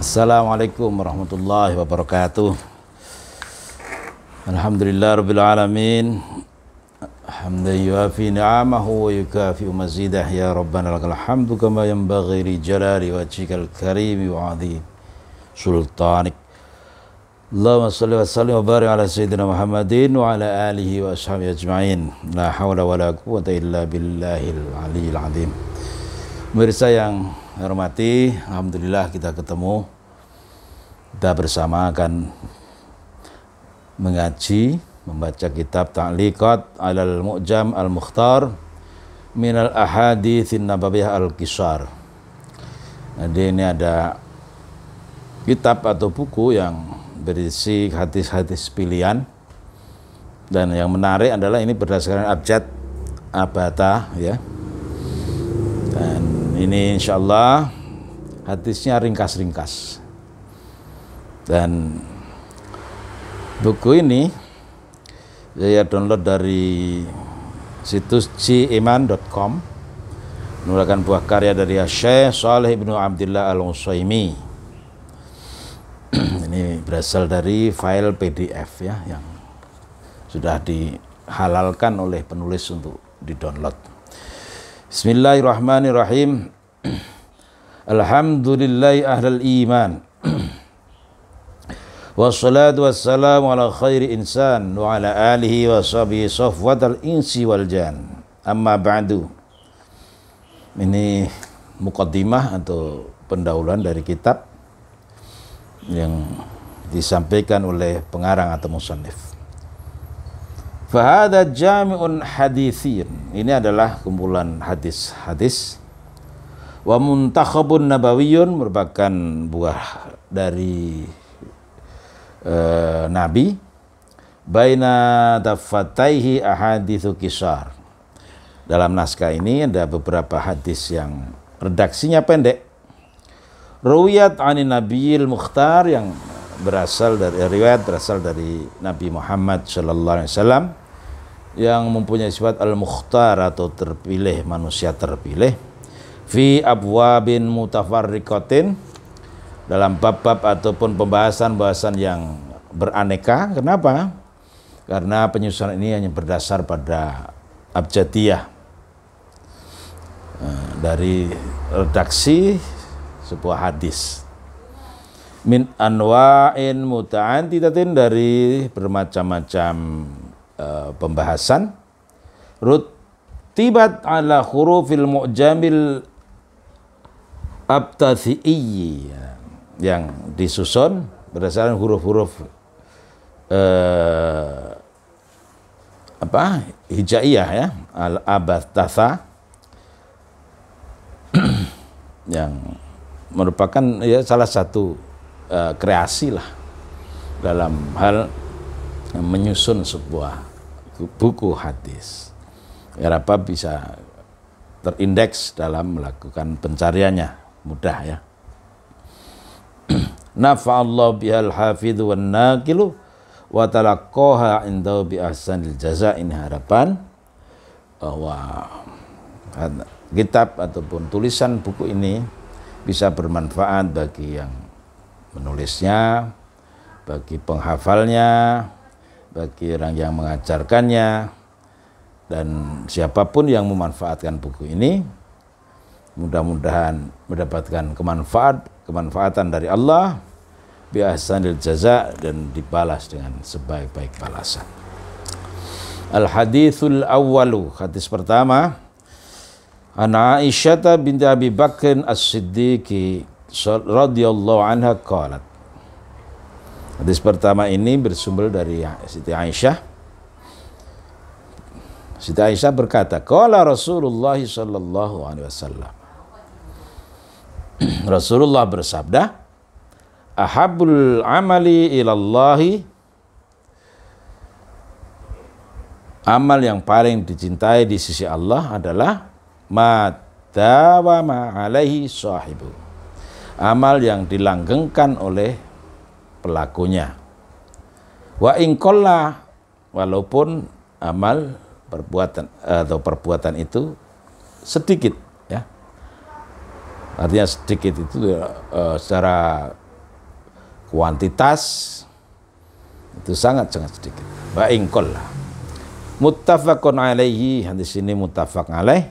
Assalamualaikum warahmatullahi wabarakatuh. Alhamdulillah rabbil alamin. Hamdan yuafi ni'amahu wa yukafi mazidah. Ya Rabbana lakal hamdu kama yanbaghi li jalali wajhikal karimi wa 'azim sultanik. Allahumma shalli wa sallim wa barik ala sayyidina Muhammadin wa ala alihi wa ashabihi ajma'in. La hawla wa la quwwata illa billahil aliyyil azim. Pemirsa yang hormati, alhamdulillah kita ketemu. Kita bersama akan mengaji, membaca kitab Ta'liqat 'alal Mu'jam al-Mukhtar minal ahaditsin nabawiyah al-qisar. Jadi ini ada kitab atau buku yang berisi hadis-hadis pilihan, dan yang menarik adalah ini berdasarkan abjad abata ya. Dan ini insyaallah hadisnya ringkas-ringkas. Dan buku ini saya download dari situs ciiman.com, merupakan buah karya dari Syekh Shalih Ibnu Abdillah Al-Utsaimin. Ini berasal dari file PDF ya, yang sudah dihalalkan oleh penulis untuk di-download. Bismillahirrahmanirrahim. Alhamdulillahi ahlal iman. Wassalatu wassalamu ala khairi insan wa ala alihi wa sahbihi safwatal insi wal jan. Amma ba'du. Ini muqaddimah atau pendahuluan dari kitab yang disampaikan oleh pengarang atau musannif. Fahada jami'un haditsin. Ini adalah kumpulan hadis-hadis. Wa muntakhabun nabawiyyun, merupakan buah dari Nabi. Baina dafataihi ahaditsu qisar. Dalam naskah ini ada beberapa hadis yang redaksinya pendek. Ruwiyat 'anin nabiyil mukhtar, yang berasal dari Nabi Muhammad sallallahu alaihi wasallam, yang mempunyai sifat al-mukhtar atau terpilih, manusia terpilih. Fi abwabin mutafarriqatin, dalam bab-bab ataupun pembahasan-bahasan yang beraneka. Kenapa? Karena penyusunan ini hanya berdasar pada abjadiyah, dari redaksi sebuah hadis. Min anwa'in muta'addidatin, dari bermacam-macam pembahasan. Rutibat ala hurufil mu'jamil abtathi'i, yang disusun berdasarkan huruf-huruf hijaiyah ya, al-abathatha, yang merupakan ya salah satu kreasi lah dalam hal menyusun sebuah buku hadis, agar apa bisa terindeks dalam melakukan pencariannya mudah ya. Nafa'allahu bihal hafidhu wan naqilu wa talaqqaha indahu bi ahsanil jaza. Ini harapan bahwa kitab ataupun tulisan buku ini bisa bermanfaat bagi yang menulisnya, bagi penghafalnya, bagi orang yang mengajarkannya, dan siapapun yang memanfaatkan buku ini, mudah-mudahan mendapatkan kemanfaatan dari Allah bi ahsanil jaza, dan dibalas dengan sebaik-baik balasan. Al haditsul awwalu, hadis pertama, an Aisyah binti Abi Bakr As-Siddiq radhiyallahu anha qalat. Hadis pertama ini bersumber dari Siti Aisyah. Siti Aisyah berkata, qala Rasulullah sallallahu alaihi wasallam. Rasulullah bersabda, ahabbul amali ilallahi, amal yang paling dicintai di sisi Allah adalah ma dawama alaihi sahibu, amal yang dilanggengkan oleh pelakunya. Wa in qalla, walaupun amal perbuatan itu sedikit ya. Artinya sedikit itu secara kuantitas itu sangat-sangat sedikit. Wa inqalla. Muttafaqun alaihi, hadis ini muttafaq alaih.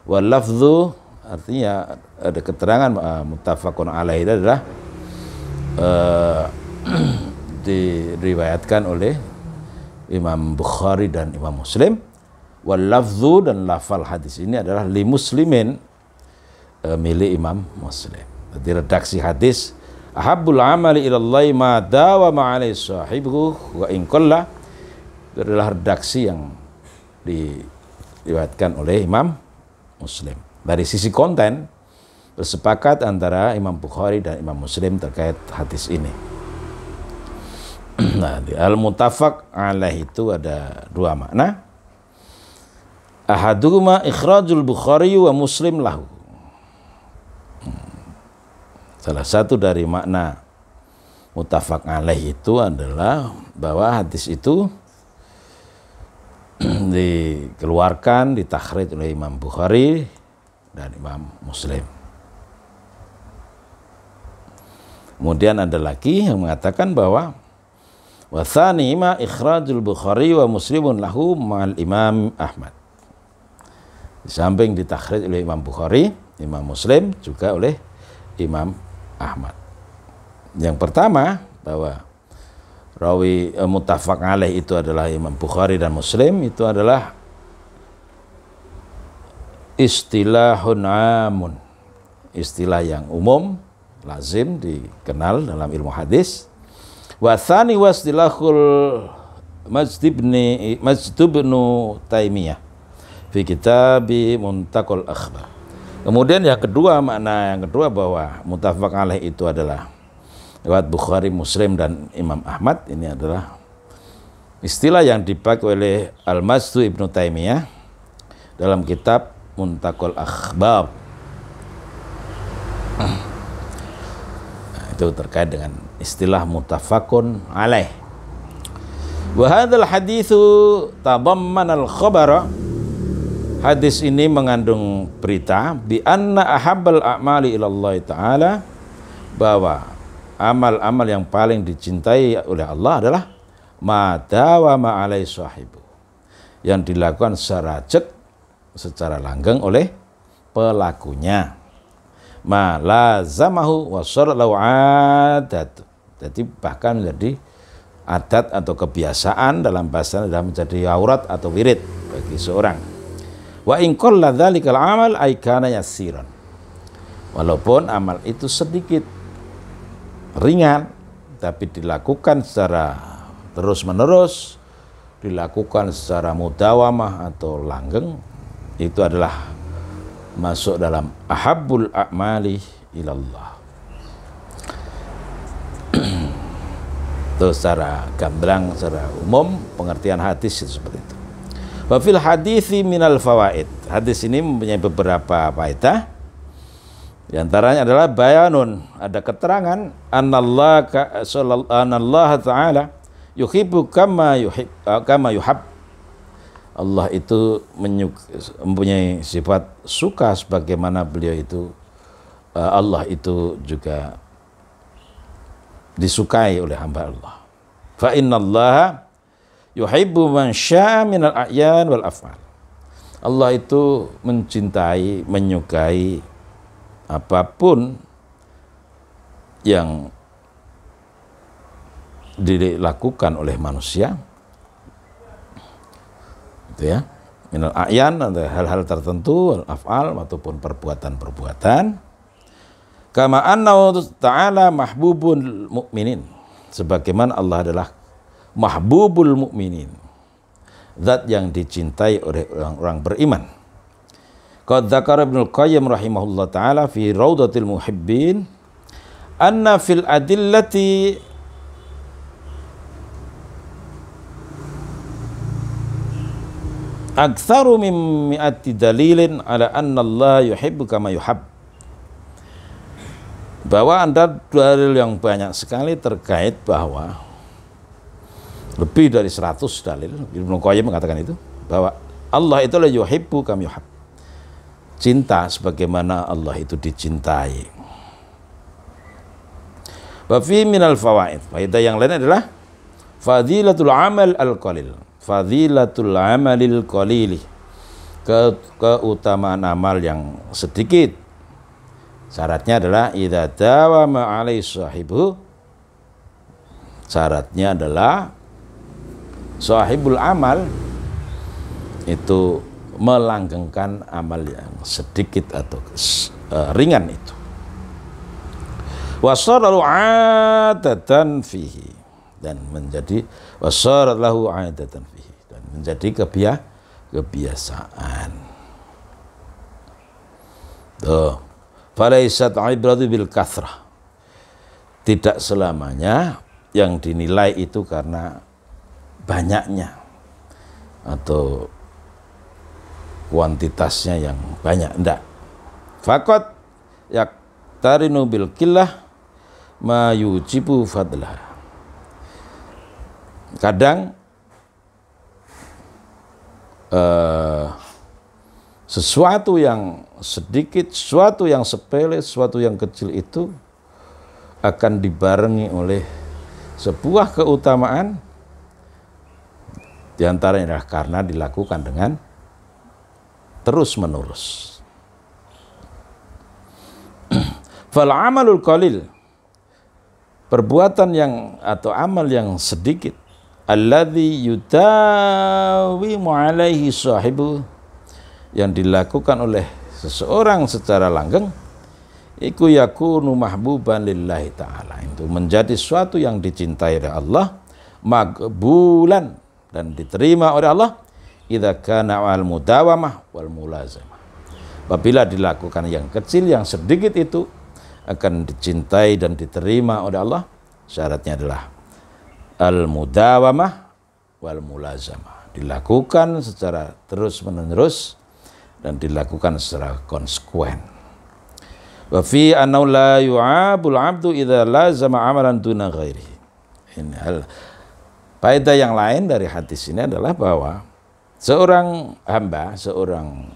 Wa lafdhu, artinya ada keterangan muttafaqun alaihi itu adalah diriwayatkan oleh Imam Bukhari dan Imam Muslim. Wal lafdhu, dan lafal hadis ini adalah li muslimin, milik Imam Muslim. Jadi redaksi hadis ahabbul amali ilallahi ma dawama alaihi sahibuhu wa in qalla, itu adalah redaksi yang diriwayatkan oleh Imam Muslim. Dari sisi konten bersepakat antara Imam Bukhari dan Imam Muslim terkait hadis ini. Nah, di al-muttafaq alaih itu ada dua makna. Ahaduhuma ikhrajul Bukhari wa Muslim lahu. Salah satu dari makna muttafaq alaih itu adalah bahwa hadis itu dikeluarkan, ditakhrij oleh Imam Bukhari dan Imam Muslim. Kemudian ada lagi yang mengatakan bahwa wa tsani ma ikhrajul Bukhari wa Muslimun lahu ma'al Imam Ahmad. Di samping ditakhrij oleh Imam Bukhari, Imam Muslim juga oleh Imam Ahmad. Yang pertama, bahwa rawi muttafaq alaih itu adalah Imam Bukhari dan Muslim, itu adalah istilahun amun, istilah yang umum, lazim dikenal dalam ilmu hadis. Wa tsani wastilahul Majd ibn Taimiyah fi kitabi Muntaqal Akhbar. Kemudian yang kedua, makna yang kedua bahwa muttafaq alaih itu adalah lewat Bukhari, Muslim dan Imam Ahmad. Ini adalah istilah yang dipakai oleh Al-Majd ibn Taimiyah dalam kitab Muntaqal Akhbar. Nah, itu terkait dengan istilah muttafaqun alaih. Wa hadzal haditsu tadammana al-khabara, hadis ini mengandung berita bi anna ahabbal a'mali ilallah ta'ala, bahwa amal-amal yang paling dicintai oleh Allah adalah ma dawama alai sahibu, yang dilakukan secara langgeng oleh pelakunya. Ma lazamahu wa shar'u adat, jadi bahkan menjadi adat atau kebiasaan, dalam bahasa dalam menjadi aurat atau wirid bagi seorang. Wa in qalla dzalikal amal ay kana yasiran, walaupun amal itu sedikit, ringan, tapi dilakukan secara terus-menerus, dilakukan secara mudawamah atau langgeng, itu adalah masuk dalam ahabbul a'mali ilallah. Itu secara gamblang, secara umum pengertian hadis itu seperti itu. Wa fil hadithi minal fawaid, hadis ini mempunyai beberapa faedah. Di antaranya adalah bayanun, ada keterangan anallah ta'ala yuhibbu kama yuhab. Allah itu mempunyai sifat suka sebagaimana beliau itu, Allah itu juga disukai oleh hamba Allah. Fa innallaha yuhibbu man syaa minal a'yan wal af'al. Allah itu mencintai, menyukai apapun yang dilakukan oleh manusia, itu ya, minal a'yan, ada hal-hal tertentu, wal af'al ataupun perbuatan-perbuatan. Kama annahu ta'ala mahbubul mu'minin, sebagaimana Allah adalah mahbubul mu'minin, zat yang dicintai oleh orang-orang beriman. Qad dzakara Ibnul Qayyim rahimahullah ta'ala fi Raudatil Muhibbin anna fil adillati aktsaru min mi'ati dalilin ala anna Allah yuhibbu kama yuhab, bahwa ada dalil yang banyak sekali terkait bahwa lebih dari 100 dalil, Ibnu Qayyim mengatakan itu, bahwa Allah itu la yuhibbu kama yuhab, cinta sebagaimana Allah itu dicintai. Wa fi minal fawaid. Faedah yang lain adalah fadilatul amal al-qalil. Fadilatul amalil qalili. Keutamaan amal yang sedikit. Syaratnya adalah idza dawama alaihi sahibu. Syaratnya adalah sahibul amal itu melanggengkan amal yang sedikit atau ringan itu. Wasaralu adatan fihi, dan menjadi wasaralahu adatan fihi, dan menjadi kebiasaan. Tuh, falaisat ibratu bil kathrah. Tidak selamanya yang dinilai itu karena banyaknya atau kuantitasnya yang banyak, enggak. Faqat yaktarinu bil qillah ma yujibu fadlah. Kadang sesuatu yang sedikit, sesuatu yang sepele, sesuatu yang kecil itu akan dibarengi oleh sebuah keutamaan, diantaranya adalah karena dilakukan dengan terus menerus. Fal amalul qalil, perbuatan yang atau amal yang sedikit, alladzi yudawimu alaihi sahibu, yang dilakukan oleh seseorang secara langgeng, iku yakunu mahbuban lillahi ta'ala, itu menjadi sesuatu yang dicintai oleh Allah, maqbulan, dan diterima oleh Allah, idza kana al mudawamah wal mulazamah. Apabila dilakukan yang kecil, yang sedikit itu akan dicintai dan diterima oleh Allah. Syaratnya adalah al mudawamah wal mulazamah, dilakukan secara terus menerus dan dilakukan secara konsekuen. Wa fi annahu la yu'abul 'abdu idza lazama 'amalan duna ghairihi. Ini hal faedah yang lain dari hadis ini adalah bahwa seorang hamba, seorang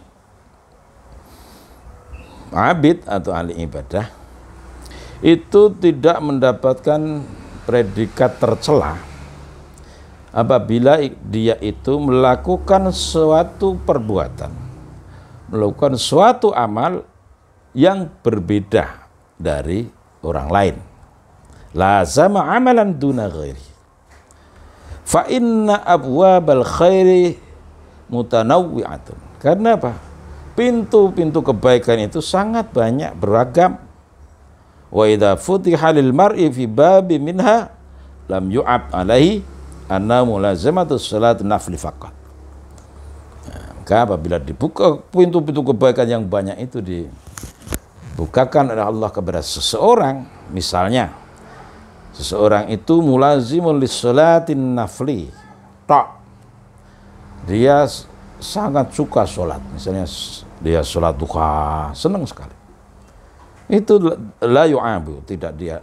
abid atau ahli ibadah itu tidak mendapatkan predikat tercela apabila dia itu melakukan suatu perbuatan, melakukan suatu amal yang berbeda dari orang lain. Lazama amalan duna ghairi. Fa inna abwabal khairi mutanawwi'atun. Karena apa? Pintu-pintu kebaikan itu sangat banyak, beragam. Wa idza futiha lil mar'i fi babi minha lam yu'ab alaihi anna mulazamatu salat nafli faqat. Maka apabila dibuka pintu-pintu kebaikan yang banyak itu dibukakan oleh Allah kepada seseorang, misalnya seseorang itu mulazimun lis-salatin nafli, dia sangat suka sholat, misalnya dia sholat duha, senang sekali, itu la yu'abu, tidak dia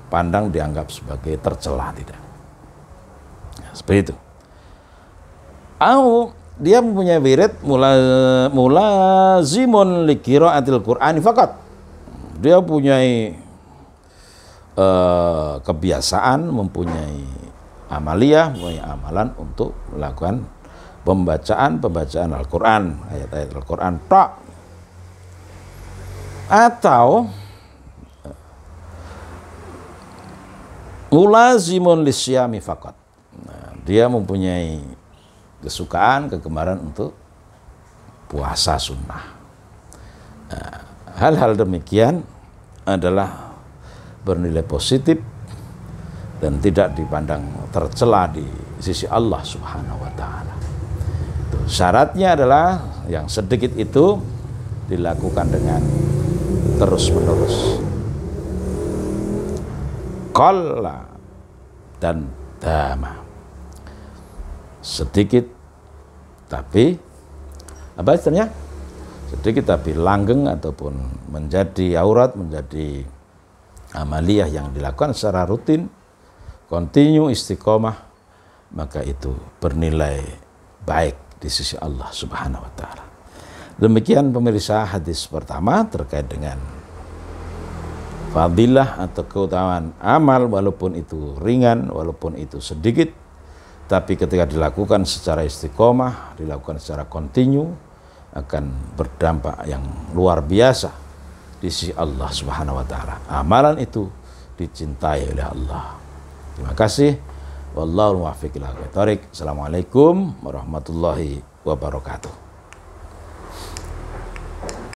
pandang, dianggap sebagai tercela, tidak. Seperti itu. Dia mempunyai wirid mulazimun li qiraatil Qur'ani faqat. Dia punyai kebiasaan, mempunyai amaliyah, mempunyai amalan untuk melakukan pembacaan Al-Quran, ayat-ayat Al-Quran tok. Atau mulazimun lisyami faqat. Dia mempunyai kesukaan, kegemaran untuk puasa sunnah. Hal-hal demikian adalah bernilai positif dan tidak dipandang tercela di sisi Allah Subhanahu wa ta'ala. Syaratnya adalah yang sedikit itu dilakukan dengan terus menerus. Qalla dan dama, sedikit tapi apa istilahnya? Sedikit tapi langgeng ataupun menjadi aurat, menjadi amaliyah yang dilakukan secara rutin, kontinu, istiqomah, maka itu bernilai baik di sisi Allah Subhanahu wa ta'ala. Demikian pemirsa hadis pertama terkait dengan fadilah atau keutamaan amal, walaupun itu ringan, walaupun itu sedikit, tapi ketika dilakukan secara istiqomah, dilakukan secara kontinu, akan berdampak yang luar biasa di sisi Allah Subhanahu wa taala. Amalan itu dicintai oleh Allah. Terima kasih. Wallahu muwaffiq ila aqwamit thoriq. Assalamualaikum warahmatullahi wabarakatuh.